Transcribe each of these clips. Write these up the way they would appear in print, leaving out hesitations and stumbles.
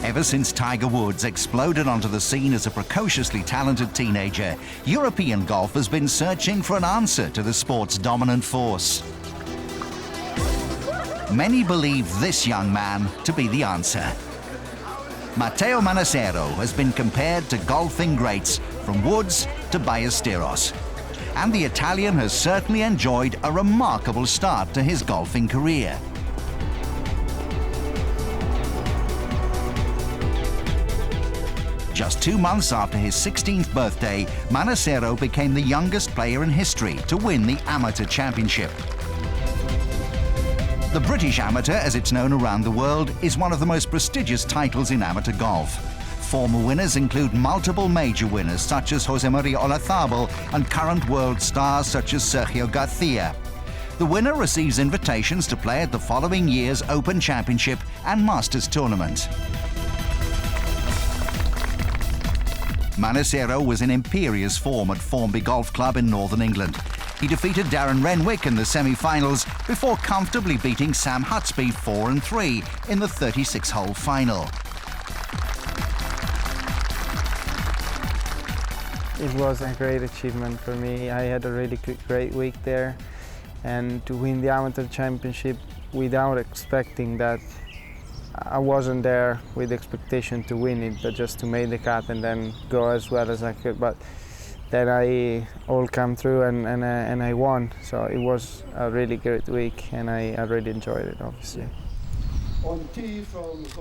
Ever since Tiger Woods exploded onto the scene as a precociously talented teenager, European golf has been searching for an answer to the sport's dominant force. Many believe this young man to be the answer. Matteo Manassero has been compared to golfing greats from Woods to Ballesteros. And the Italian has certainly enjoyed a remarkable start to his golfing career. Just 2 months after his 16th birthday, Manassero became the youngest player in history to win the Amateur Championship. The British Amateur, as it's known around the world, is one of the most prestigious titles in amateur golf. Former winners include multiple major winners such as Jose Maria Olazabal and current world stars such as Sergio Garcia. The winner receives invitations to play at the following year's Open Championship and Masters tournament. Manassero was in imperious form at Formby Golf Club in Northern England. He defeated Darren Renwick in the semi-finals before comfortably beating Sam Hutsby 4-3 in the 36-hole final. It was a great achievement for me. I had a really great week there, and to win the Amateur Championship without expecting that, I wasn't there with the expectation to win it, but just to make the cut and then go as well as I could. But then I all come through and I won. So it was a really great week, and I really enjoyed it, obviously.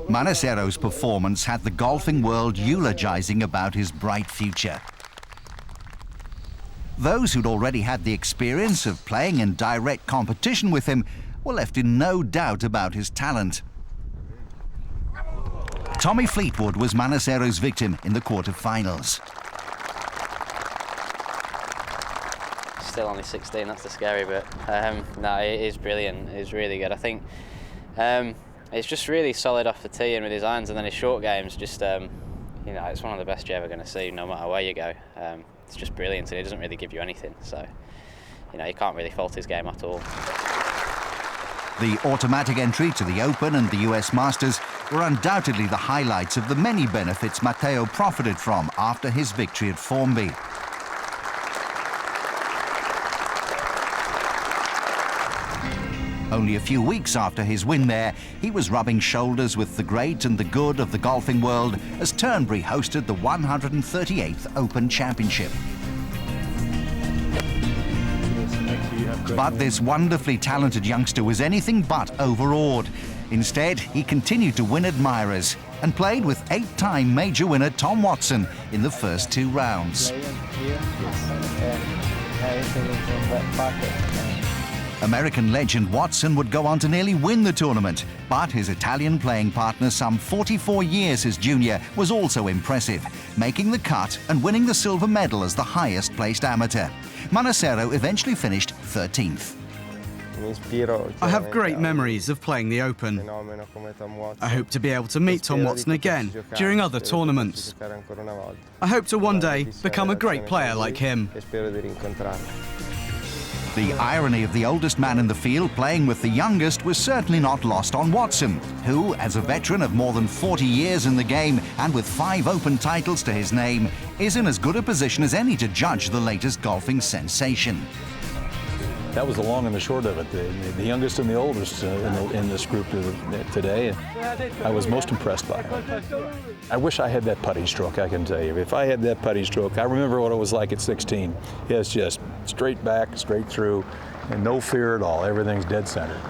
Manassero's performance had the golfing world eulogizing about his bright future. Those who'd already had the experience of playing in direct competition with him were left in no doubt about his talent. Tommy Fleetwood was Manassero's victim in the quarter-finals. Still only 16, that's the scary bit. No, it is brilliant, it's really good. I think it's just really solid off the tee and with his irons, and then his short game's just, you know, it's one of the best you're ever going to see no matter where you go. It's just brilliant, and he doesn't really give you anything, so, you know, you can't really fault his game at all. The automatic entry to the Open and the US Masters were undoubtedly the highlights of the many benefits Matteo profited from after his victory at Formby. Only a few weeks after his win there, he was rubbing shoulders with the great and the good of the golfing world as Turnberry hosted the 138th Open Championship. But this wonderfully talented youngster was anything but overawed. Instead, he continued to win admirers and played with 8-time major winner Tom Watson in the first 2 rounds. American legend Watson would go on to nearly win the tournament, but his Italian playing partner, some 44 years his junior, was also impressive, making the cut and winning the silver medal as the highest-placed amateur. Manassero eventually finished 13th. I have great memories of playing the Open. I hope to be able to meet Tom Watson again during other tournaments. I hope to one day become a great player like him. The irony of the oldest man in the field playing with the youngest was certainly not lost on Watson, who, as a veteran of more than 40 years in the game and with 5 Open titles to his name, is in as good a position as any to judge the latest golfing sensation. That was the long and the short of it. The youngest and the oldest in this group today. I was most impressed by it. I wish I had that putting stroke, I can tell you. If I had that putting stroke, I remember what it was like at 16. It's just straight back, straight through, and no fear at all. Everything's dead center.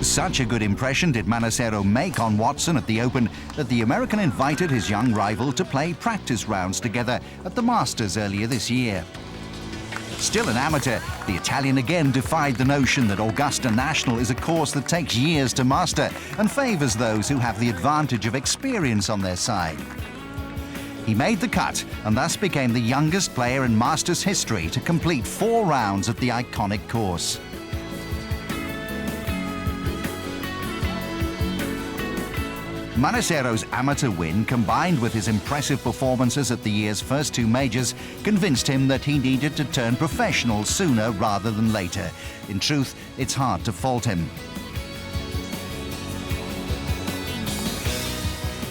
Such a good impression did Manassero make on Watson at the Open that the American invited his young rival to play practice rounds together at the Masters earlier this year. Still an amateur, the Italian again defied the notion that Augusta National is a course that takes years to master and favours those who have the advantage of experience on their side. He made the cut and thus became the youngest player in Masters history to complete 4 rounds at the iconic course. Manassero's amateur win, combined with his impressive performances at the year's first 2 majors, convinced him that he needed to turn professional sooner rather than later. In truth, it's hard to fault him.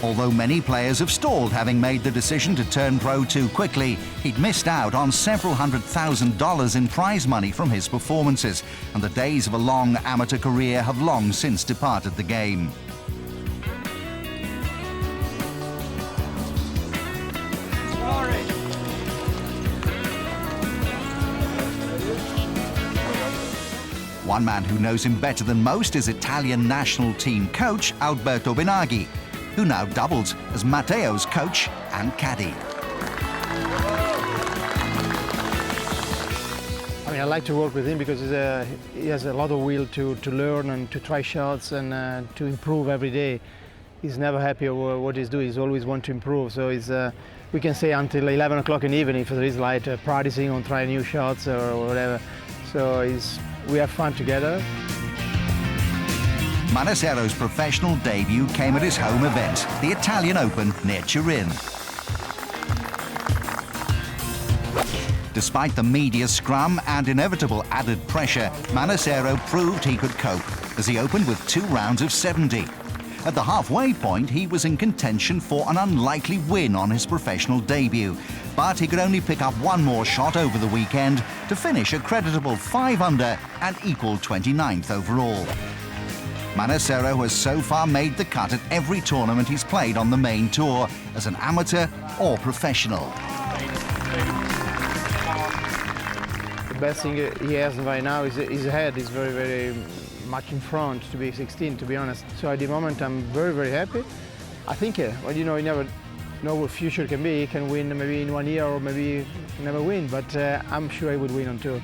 Although many players have stalled, having made the decision to turn pro too quickly, he'd missed out on several $100,000 in prize money from his performances, and the days of a long amateur career have long since departed the game. One man who knows him better than most is Italian national team coach Alberto Benaghi, who now doubles as Matteo's coach and caddy. I mean, I like to work with him because he has a lot of will to learn and to try shots and to improve every day. He's never happy with what he's doing. He's always want to improve. So we can say until 11 o'clock in the evening if there is light, practicing on trying new shots or whatever. So we have fun together. Manassero's professional debut came at his home event, the Italian Open near Turin. Despite the media scrum and inevitable added pressure, Manassero proved he could cope as he opened with 2 rounds of 70. At the halfway point, he was in contention for an unlikely win on his professional debut, but he could only pick up one more shot over the weekend to finish a creditable 5 under and equal 29th overall. Manassero has so far made the cut at every tournament he's played on the main tour, as an amateur or professional. The best thing he has right now is his head is very, very much in front to be 16, to be honest. So at the moment I'm very, very happy. I think, well, you know, you never know what future can be. He can win maybe in 1 year or maybe never win, but I'm sure he would win on tour.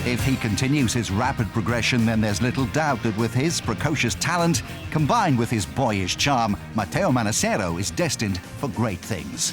If he continues his rapid progression, then there's little doubt that with his precocious talent, combined with his boyish charm, Matteo Manassero is destined for great things.